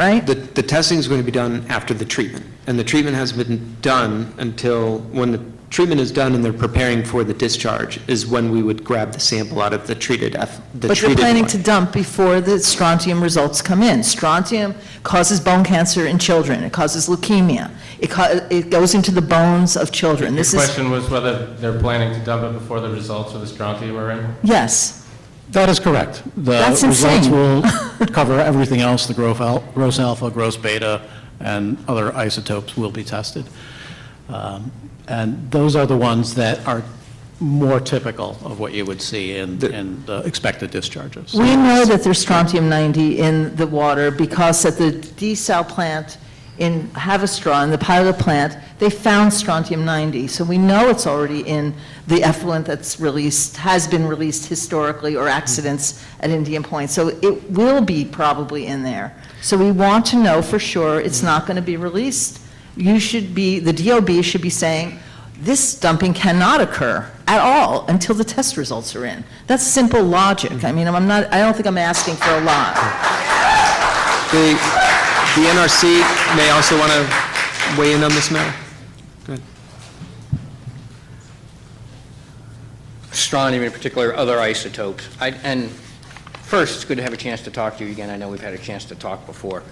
right? The testing is going to be done after the treatment, and the treatment hasn't been done until when the treatment is done and they're preparing for the discharge is when we would grab the sample out of the treated But you're planning to dump before the strontium results come in. Strontium causes bone cancer in children. It causes leukemia. It goes into the bones of children. Your question was whether they're planning to dump it before the results of the strontium are in? Yes. That is correct. That's the results insane. will cover everything else, the gross alpha, gross beta, and other isotopes will be tested. And those are the ones that are more typical of what you would see in the expected discharges. We know that there's strontium-90 in the water because at the desal plant in Haverstraw, in the pilot plant, they found strontium-90. So we know it's already in the effluent that's released, has been released historically, or accidents at Indian Point. So it will be probably in there. So we want to know for sure it's not going to be released. The DOB should be saying, this dumping cannot occur at all until the test results are in. That's simple logic. I mean, I don't think I'm asking for a lot. The NRC may also want to weigh in on this matter. Go ahead. Strontium in particular, other isotopes. And first, it's good to have a chance to talk to you again. I know we've had a chance to talk before.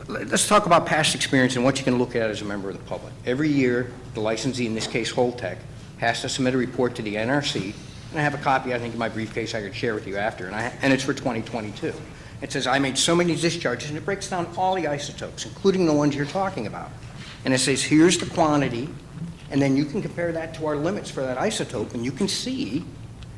Let's talk about past experience and what you can look at as a member of the public. Every year, the licensee, in this case Holtec, has to submit a report to the NRC, and I have a copy, I think, in my briefcase I could share with you after, and it's for 2022. It says, I made so many discharges, and it breaks down all the isotopes, including the ones you're talking about. And it says, here's the quantity, and then you can compare that to our limits for that isotope, and you can see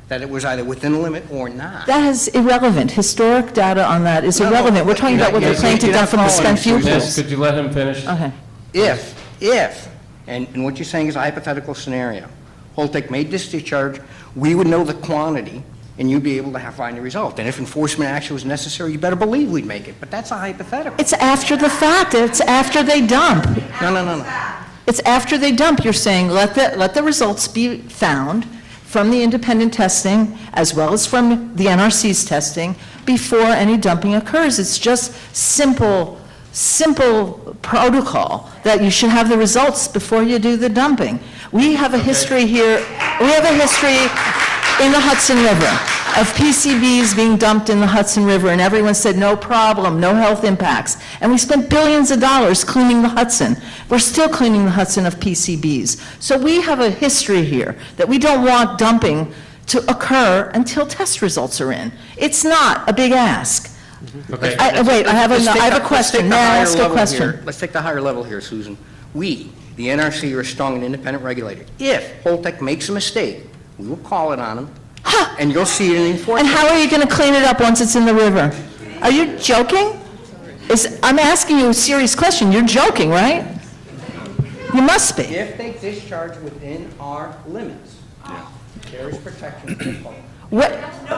that it was either within the limit or not. That is irrelevant. Historic data on that is irrelevant. We're talking about what they're planning to dump from the spent fuel pools. Could you let him finish? Okay. If, and what you're saying is a hypothetical scenario. Holtec made this discharge, we would know the quantity, and you'd be able to find the result. And if enforcement action was necessary, you better believe we'd make it. But that's a hypothetical. It's after the fact. It's after they dump. No. It's after they dump. You're saying let the results be found from the independent testing as well as from the NRC's testing before any dumping occurs. It's just simple protocol that you should have the results before you do the dumping. We have a history here. We have a history in the Hudson River of PCBs being dumped in the Hudson River, and everyone said no problem, no health impacts. And we spent billions of dollars cleaning the Hudson. We're still cleaning the Hudson of PCBs. So we have a history here that we don't want dumping to occur until test results are in. It's not a big ask. Okay. Wait, I have a question. May I ask a question? Let's take the higher level here, Susan. We, the NRC, are a strong and independent regulator. If Holtec makes a mistake, we will call it on them, and you'll see it in the enforcement. And how are you going to clean it up once it's in the river? Are you joking? I'm asking you a serious question. You're joking, right? You must be. If they discharge within our limits, there is protection for the public.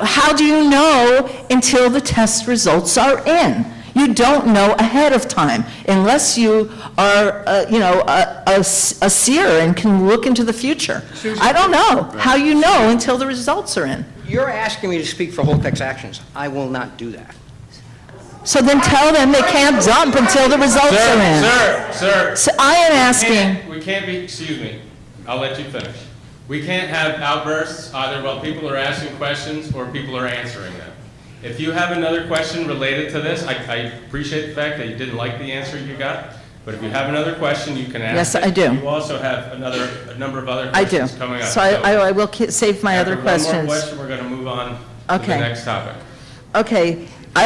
How do you know until the test results are in? You don't know ahead of time unless you are, a seer and can look into the future. Susan, I don't know how you know until the results are in. You're asking me to speak for Holtec's actions. I will not do that. So then tell them they can't dump until the results are in. Sir. So I am asking. We can't be, excuse me, I'll let you finish. We can't have outbursts either while people are asking questions or people are answering them. If you have another question related to this, I appreciate the fact that you didn't like the answer you got, but if you have another question, you can ask. Yes, it. I do. You also have a number of other I do. questions coming up. So I will save my other questions. One more question, we're going to move on to the next topic. Okay, I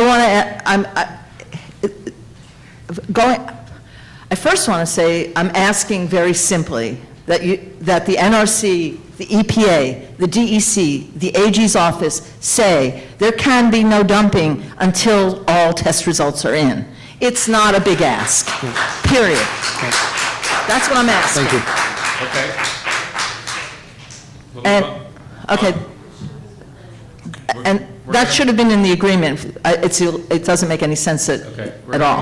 first want to say I'm asking very simply that the NRC, the EPA, the DEC, the AG's office say there can be no dumping until all test results are in. It's not a big ask, period. That's what I'm asking. Thank you. And that should have been in the agreement. It doesn't make any sense at all.